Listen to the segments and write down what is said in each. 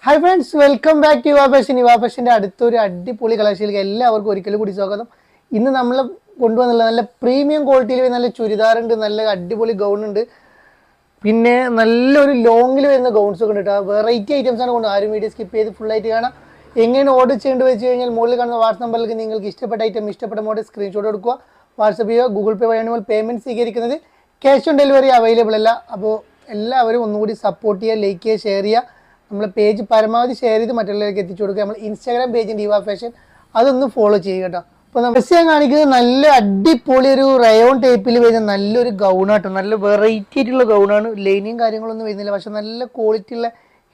Hi friends, welcome back to Yuva fashion. Yuva ഫാഷൻ്റെ അടുത്തൊരു അടിപൊളി കളക്ഷനിലേക്ക് എല്ലാവർക്കും ഒരിക്കലും കൂടി സ്വാഗതം. ഇന്ന് നമ്മൾ കൊണ്ടുവന്നുള്ള നല്ല പ്രീമിയം ക്വാളിറ്റിയിൽ നല്ല ചുരിദാറുണ്ട്, നല്ല അടിപൊളി ഗൗൺ ഉണ്ട്, പിന്നെ നല്ലൊരു ലോങ്ങിൽ വരുന്ന ഗൗൺസ് ഒക്കെ ഉണ്ട് കേട്ടോ. വെറൈറ്റി ഐറ്റംസ് ആണ് കൊണ്ട് ആരും വീഡിയോ സ്കിപ്പ് ചെയ്ത് ഫുൾ ആയിട്ട് കാണാം. എങ്ങനെ ഓർഡർ ചെയ്യേണ്ടത് വെച്ച് കഴിഞ്ഞാൽ മുകളിൽ കാണുന്ന വാട്സ്ആപ്പ് നമ്പറിലേക്ക് നിങ്ങൾക്ക് ഇഷ്ടപ്പെട്ട ഐറ്റം ഇഷ്ടപ്പെട്ട മോഡൽ സ്ക്രീൻഷോട്ട് കൊടുക്കുക. വാട്സ്ആപ്പ് ചെയ്യുക. ഗൂഗിൾ പേ വഴിയാണ് നമ്മൾ പേയ്മെൻറ്റ് സ്വീകരിക്കുന്നത്. ക്യാഷ് ഓൺ ഡെലിവറി അവൈലബിൾ അല്ല. അപ്പോൾ എല്ലാവരും ഒന്നുകൂടി സപ്പോർട്ട് ചെയ്യുക, ലൈക്ക് ചെയ്യുക, ഷെയർ ചെയ്യുക. നമ്മൾ പേജ് പരമാവധി ഷെയർ ചെയ്ത് മറ്റുള്ളവർക്ക് എത്തിച്ചു കൊടുക്കുക. നമ്മൾ ഇൻസ്റ്റാഗ്രാം പേജിൻ്റെ യുവാ ഫാഷൻ അതൊന്ന് ഫോളോ ചെയ്യുക കേട്ടോ. അപ്പോൾ നമ്മൾ ഞാൻ കാണിക്കുന്നത് നല്ല അടിപൊളി ഒരു റയോൺ ടൈപ്പിൽ വരുന്ന നല്ലൊരു ഗൗണാട്ടോ. നല്ല വെറൈറ്റി ആയിട്ടുള്ള ഗൗണാണ്. ലൈനിങ് കാര്യങ്ങളൊന്നും വരുന്നില്ല, പക്ഷെ നല്ല ക്വാളിറ്റി ഉള്ള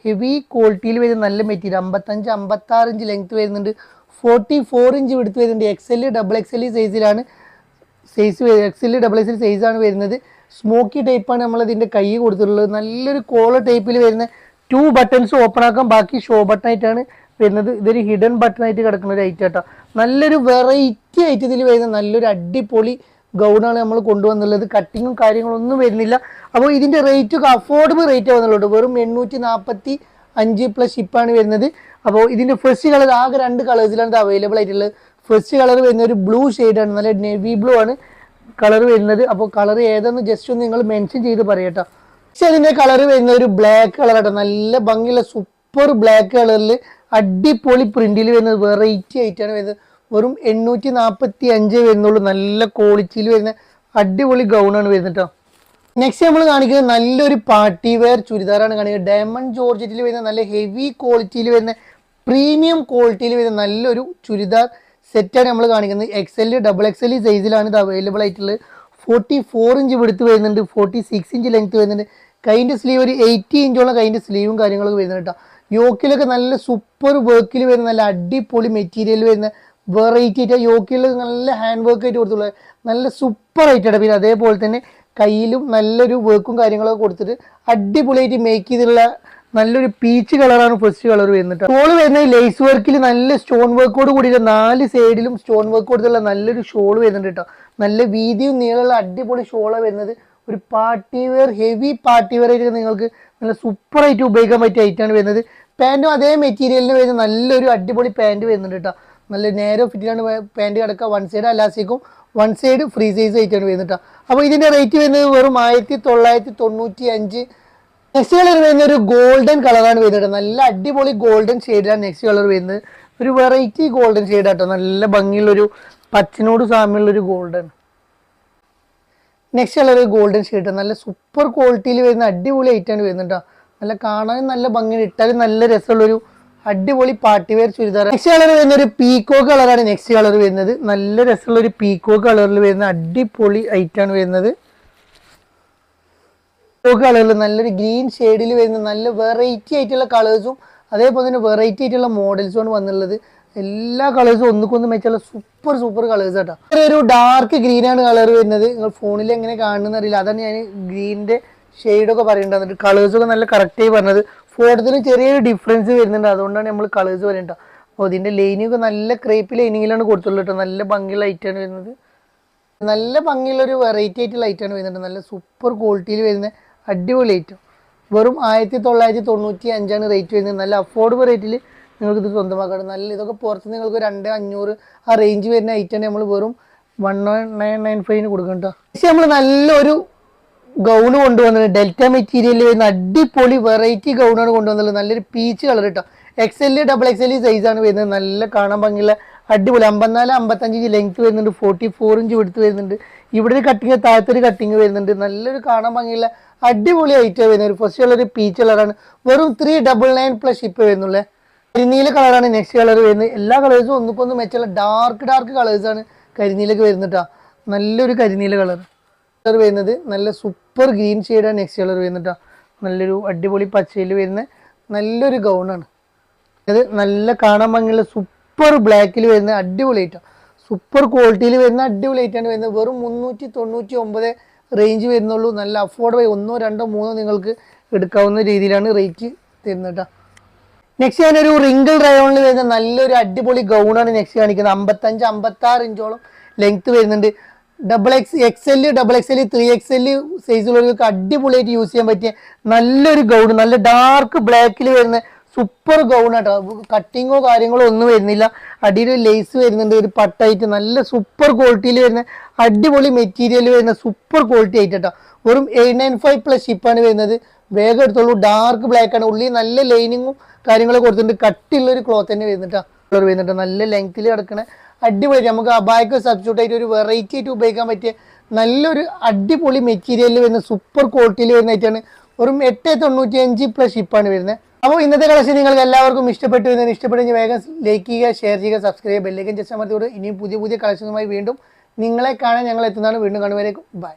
ഹെവി ക്വാളിറ്റിയിൽ വരുന്ന നല്ല മെറ്റീരിയൽ. 55-56 ഇഞ്ച് ലെങ്ത് വരുന്നുണ്ട്, 44 ഇഞ്ച് എടുത്ത് വരുന്നുണ്ട്. XL ഡബിൾ XL സൈസിലാണ് XL ഡബിൾ XL സൈസാണ് വരുന്നത്. സ്മോക്കി ടൈപ്പാണ് നമ്മളതിൻ്റെ കൈ കൊടുത്തിട്ടുള്ളത്. നല്ലൊരു കോളർ ടൈപ്പിൽ വരുന്ന 2 ബട്ടൺസ് ഓപ്പൺ ആക്കാം, ബാക്കി ഷോ ബട്ടൺ ആയിട്ടാണ് വരുന്നത്. ഇതൊരു ഹിഡൻ ബട്ടൺ ആയിട്ട് കിടക്കുന്ന ഒരു ഐറ്റം കേട്ടോ. നല്ലൊരു വെറൈറ്റി ഐറ്റത്തിൽ വരുന്ന നല്ലൊരു അടിപൊളി ഗൗണാണ് നമ്മൾ കൊണ്ടുവന്നുള്ളത്. കട്ടിങ്ങും കാര്യങ്ങളൊന്നും വരുന്നില്ല. അപ്പോൾ ഇതിൻ്റെ റേറ്റ് ഒക്കെ അഫോർഡബിൾ റേറ്റ് വന്നുള്ളൂ. വെറും 845 പ്ലസ് ഷിപ്പാണ് വരുന്നത്. അപ്പോൾ ഇതിൻ്റെ ഫസ്റ്റ് കളർ ആകെ 2 കളേഴ്സിലാണ് ഇത് അവൈലബിൾ ആയിട്ടുള്ളത്. ഫസ്റ്റ് കളർ വരുന്ന ഒരു ബ്ലൂ ഷെയ്ഡാണ്, നല്ല നേവി ബ്ലൂ ആണ് കളർ വരുന്നത്. അപ്പോൾ കളർ ഏതെന്ന് ജസ്റ്റ് ഒന്ന് നിങ്ങൾ മെൻഷൻ ചെയ്ത് പറയട്ടോ. പക്ഷെ അതിൻ്റെ കളർ വരുന്ന ഒരു ബ്ലാക്ക് കളറാട്ടോ. നല്ല ഭംഗിയുള്ള സൂപ്പർ ബ്ലാക്ക് കളറിൽ അടിപൊളി പ്രിന്റിൽ വരുന്നത് വെറൈറ്റി ആയിട്ടാണ് വരുന്നത്. വെറും 845 വരുന്നുള്ളൂ. നല്ല ക്വാളിറ്റിയിൽ വരുന്ന അടിപൊളി ഗൗണാണ് വരുന്നത് കേട്ടോ. നെക്സ്റ്റ് നമ്മൾ കാണിക്കുന്നത് നല്ലൊരു പാർട്ടി വെയർ ചുരിദാറാണ് കാണിക്കുന്നത്. ഡയമണ്ട് ജോർജറ്റിൽ വരുന്ന നല്ല ഹെവി ക്വാളിറ്റിയിൽ വരുന്ന പ്രീമിയം ക്വാളിറ്റിയിൽ വരുന്ന നല്ലൊരു ചുരിദാർ സെറ്റാണ് നമ്മൾ കാണിക്കുന്നത്. XL ഡബിൾ XL സൈസിലാണ് ഇത് അവൈലബിൾ ആയിട്ടുള്ളത്. 44 ഇഞ്ച് വെടുത്ത് വരുന്നുണ്ട്, 46 ഇഞ്ച് ലെങ്ത് വരുന്നുണ്ട്. കൈൻ്റെ സ്ലീവ് ഒരു 80 ഇഞ്ചോളം കൈൻ്റെ സ്ലീവും കാര്യങ്ങളൊക്കെ വരുന്നുണ്ട് കേട്ടോ. യോക്കിലൊക്കെ നല്ല സൂപ്പർ വർക്കിൽ വരുന്ന നല്ല അടിപൊളി മെറ്റീരിയൽ വരുന്ന വെറൈറ്റി ആയിട്ട് യോക്കിൽ നല്ല ഹാൻഡ് വർക്ക് ആയിട്ട് കൊടുത്തുള്ളത് നല്ല സൂപ്പർ ആയിട്ടാണ്. പിന്നെ അതേപോലെ തന്നെ കയ്യിലും നല്ലൊരു വർക്കും കാര്യങ്ങളൊക്കെ കൊടുത്തിട്ട് അടിപൊളിയായിട്ട് മേക്ക് ചെയ്തിട്ടുള്ള നല്ലൊരു പീച്ച് കളറാണ് ഫസ്റ്റ് കളർ വരുന്നത്. ഷോൾ വരുന്നത് ലേസ് വർക്കിൽ നല്ല സ്റ്റോൺ വർക്കോട് കൂടിയിട്ട് 4 സൈഡിലും സ്റ്റോൺ വർക്ക് കൊടുത്തുള്ള നല്ലൊരു ഷോൾ വരുന്നുണ്ട് കേട്ടോ. നല്ല വീതിയും നീളമുള്ള അടിപൊളി ഷോളാണ് വരുന്നത്. ഒരു party wear heavy party wear ആയിട്ട് നിങ്ങൾക്ക് നല്ല സൂപ്പറായിട്ട് ഉപയോഗിക്കാൻ പറ്റിയ ഐറ്റാണ് വരുന്നത്. പാൻറ്റും അതേ മെറ്റീരിയലിന് വരുന്ന നല്ലൊരു അടിപൊളി പാൻറ്റ് വരുന്നുണ്ട് കേട്ടോ. നല്ല നേരോ ഫിറ്റിലാണ് പാൻറ്റ് കിടക്കുക. 1 സൈഡ് അലാസ്റ്റിക്കും 1 സൈഡ് ഫ്രീ സൈസ് ആയിട്ടാണ് വരുന്നത് കേട്ടോ. അപ്പോൾ ഇതിൻ്റെ റേറ്റ് വരുന്നത് വെറും 1995. നെക്സ്റ്റ് കളർ വരുന്ന ഒരു ഗോൾഡൻ കളറാണ് വരുന്നത്. നല്ല അടിപൊളി ഗോൾഡൻ ഷെയ്ഡാണ് നെക്സ്റ്റ് കളർ വരുന്നത്. ഒരു വെറൈറ്റി ഗോൾഡൻ ഷെയ്ഡ് കേട്ടോ. നല്ല ഭംഗിയുള്ളൊരു പച്ചിനോട് സാമ്യമുള്ളൊരു golden. Next colour golden shade, നല്ല സൂപ്പർ ക്വാളിറ്റിയിൽ വരുന്ന അടിപൊളി ഐറ്റാണ് വരുന്നുണ്ട്. നല്ല കാണാനും നല്ല ഭംഗിയാണ്, ഇട്ടാലും നല്ല രസമുള്ളൊരു അടിപൊളി party wear churidar. Next colour വരുന്ന ഒരു പീക്കോക്ക് കളറാണ് നെക്സ്റ്റ് കളർ വരുന്നത്. നല്ല രസമുള്ള ഒരു പീക്കോക്ക് കളറിൽ വരുന്ന അടിപൊളി ഐറ്റാണ് വരുന്നത്. കളറിൽ നല്ലൊരു ഗ്രീൻ ഷെയ്ഡിൽ വരുന്ന നല്ല വെറൈറ്റി ആയിട്ടുള്ള കളേഴ്സും അതേപോലെ തന്നെ വെറൈറ്റി ആയിട്ടുള്ള മോഡൽസുമാണ് വന്നുള്ളത്. എല്ലാ കളേഴ്സും ഒന്നുകൊന്ന് മെച്ചുള്ള സൂപ്പർ കളേഴ്സ് കേട്ടോ. ഒരു ഡാർക്ക് ഗ്രീൻ ആണ് കളർ വരുന്നത്. നിങ്ങൾ ഫോണിൽ എങ്ങനെ കാണുന്ന അറിയില്ല, അതാണ് ഞാൻ ഗ്രീനിന്റെ ഷെയ്ഡൊക്കെ പറയേണ്ടത്. കളേഴ്സൊക്കെ നല്ല കറക്റ്റായി പറഞ്ഞത്. ഫോട്ടോത്തിന് ചെറിയൊരു ഡിഫറൻസ് വരുന്നുണ്ട്, അതുകൊണ്ടാണ് നമ്മൾ കളേഴ്സ് പറയേണ്ടത്. അപ്പോൾ ഇതിന്റെ ലൈനിങ്ങൊക്കെ നല്ല ക്രേപ്പ് ലൈനിങ്ങിലാണ് കൊടുത്തുള്ളത് കേട്ടോ. നല്ല ഭംഗിയുള്ള ലൈറ്റാണ് വരുന്നത്. നല്ല ഭംഗിയുള്ള ഒരു വെറൈറ്റി ആയിട്ട് ലൈറ്റാണ് വരുന്നുണ്ട്. നല്ല സൂപ്പർ ക്വാളിറ്റിയിൽ വരുന്ന അടിപൊളി ഐറ്റം. വെറും 1995 റേറ്റ് വരുന്നത്. നല്ല അഫോർഡബിൾ റേറ്റിൽ നിങ്ങൾക്ക് ഇത് സ്വന്തമാക്കാം. നല്ല ഇതൊക്കെ പുറത്ത് നിങ്ങൾക്ക് 2500 ആ റേഞ്ച് വരുന്ന ഐറ്റം നമ്മൾ വെറും 1995 കൊടുക്കണം കേട്ടോ. പക്ഷേ നമ്മൾ നല്ലൊരു ഗൗണ് കൊണ്ടുവന്നത് ഡെൽറ്റ മെറ്റീരിയലിൽ വരുന്ന അടിപൊളി വെറൈറ്റി ഗൗണാണ് കൊണ്ടുവന്നത്. നല്ലൊരു പീച്ച് കളർ കേട്ടോ. XL ഡബിൾ XL സൈസാണ് വരുന്നത്. നല്ല കാണാൻ ഭംഗിയുള്ള അടിപൊളി 54-55 ഇഞ്ച് ലെങ്ത് വരുന്നുണ്ട്, 44 ഇഞ്ച് എടുത്ത് വരുന്നുണ്ട്. ഇവിടെ ഒരു കട്ടിങ്, താഴത്തൊരു കട്ടിങ് വരുന്നുണ്ട്. നല്ലൊരു കാണാൻ ഭംഗിയുള്ള അടിപൊളി ഐറ്റം വരുന്നത്. ഫസ്റ്റ് കളർ പീച്ച് കളറാണ്. വെറും 399 പ്ലസ് ഷിപ്പ് വരുന്നുള്ളേ. കരിനീല കളറാണ് നെക്സ്റ്റ് കളർ വരുന്നത്. എല്ലാ കളേഴ്സും ഒന്നുകൊന്ന് മെച്ചുള്ള ഡാർക്ക് കളേഴ്സാണ് കരിനീലൊക്കെ വരുന്നത് കേട്ടോ. നല്ലൊരു കരിനീല കളർ വരുന്നത്. നല്ല സൂപ്പർ ഗ്രീൻ ഷെയ്ഡാണ് നെക്സ്റ്റ് കളർ വരുന്നത് കേട്ടോ. നല്ലൊരു അടിപൊളി പച്ചയിൽ വരുന്ന നല്ലൊരു ഗൗണാണ് അത്. നല്ല കാണാൻ ഭംഗിയുള്ള സൂപ്പർ ബ്ലാക്കിൽ വരുന്ന അടിപൊളി ഐറ്റം, സൂപ്പർ ക്വാളിറ്റിയിൽ വരുന്ന അടിപൊളി ഐറ്റാണ് വരുന്നത്. വെറും 399 റേഞ്ച് വരുന്നുള്ളൂ. നല്ല അഫോർഡബിൾ 1, 2, 3 നിങ്ങൾക്ക് എടുക്കാവുന്ന രീതിയിലാണ് റേറ്റ് തരുന്നത് കേട്ടോ. നെക്സ്റ്റ് ഞാനൊരു റിങ്കിൾ റയോണിൽ വരുന്ന നല്ലൊരു അടിപൊളി ഗൗണാണ് നെക്സ്റ്റ് കാണിക്കുന്നത്. 55-56 ഇഞ്ചോളം ലെങ്ത് വരുന്നുണ്ട്. XL ഡബിൾ XL 3XL സൈസുള്ളവർക്ക് അടിപൊളിയായിട്ട് യൂസ് ചെയ്യാൻ പറ്റിയ നല്ലൊരു ഗൗൺ. നല്ല ഡാർക്ക് ബ്ലാക്കിൽ വരുന്ന സൂപ്പർ ഗൗൺ ആട്ടോ, കട്ടിങ്ങോ കാര്യങ്ങളോ ഒന്നും വരുന്നില്ല. അടിയിൽ ലേസ് വരുന്നുണ്ട്, ഒരു പട്ടായിട്ട് നല്ല സൂപ്പർ ക്വാളിറ്റിയിൽ വരുന്ന അടിപൊളി മെറ്റീരിയൽ വരുന്ന സൂപ്പർ ക്വാളിറ്റി ആയിട്ടോ. വെറും 895 പ്ലസ് ഷിപ്പാണ് വരുന്നത്. വേഗം എടുത്തോളൂ. ഡാർക്ക് ബ്ലാക്ക് ആണ്, ഉള്ളിൽ നല്ല ലൈനിങ്ങും കാര്യങ്ങളൊക്കെ കൊടുത്തിട്ടുണ്ട്. കട്ടിയുള്ള ഒരു ക്ലോത്ത് തന്നെ വരുന്നുട്ടോ. കളർ വരുന്നുണ്ട്, നല്ല ലെങ്ത്തിൽ കിടക്കണ അടിപൊളി. നമുക്ക് അബായക്ക് സബ്സ്റ്റിറ്റ്യൂട്ട് ആയിട്ട് ഒരു വെറൈറ്റി ആയിട്ട് ഉപയോഗിക്കാൻ പറ്റിയ നല്ലൊരു അടിപൊളി മെറ്റീരിയലിൽ വരുന്ന സൂപ്പർ ക്വാളിറ്റിയിൽ വരുന്നതായിട്ടാണ്. വെറും 895 പ്ലസ് ഷിപ്പാണ് വരുന്നത്. അപ്പോൾ ഇന്നത്തെ കളക്ഷൻ നിങ്ങൾക്ക് എല്ലാവർക്കും ഇഷ്ടപ്പെട്ടു എന്ന് ഇഷ്ടപ്പെട്ടെങ്കിൽ വേഗം ലൈക്ക് ചെയ്യുക, ഷെയർ ചെയ്യുക, സബ്സ്ക്രൈബ് ചെയ്യുക, ബെല്ലൈക്കൻ ജസ്റ്റ് അമർത്തിയോട് ഇനിയും പുതിയ പുതിയ കളക്ഷനുമായി വീണ്ടും നിങ്ങളെ കാണാൻ ഞങ്ങൾ എത്തുന്നതാണ്. വീണ്ടും കാണുവരേക്കും ബൈ.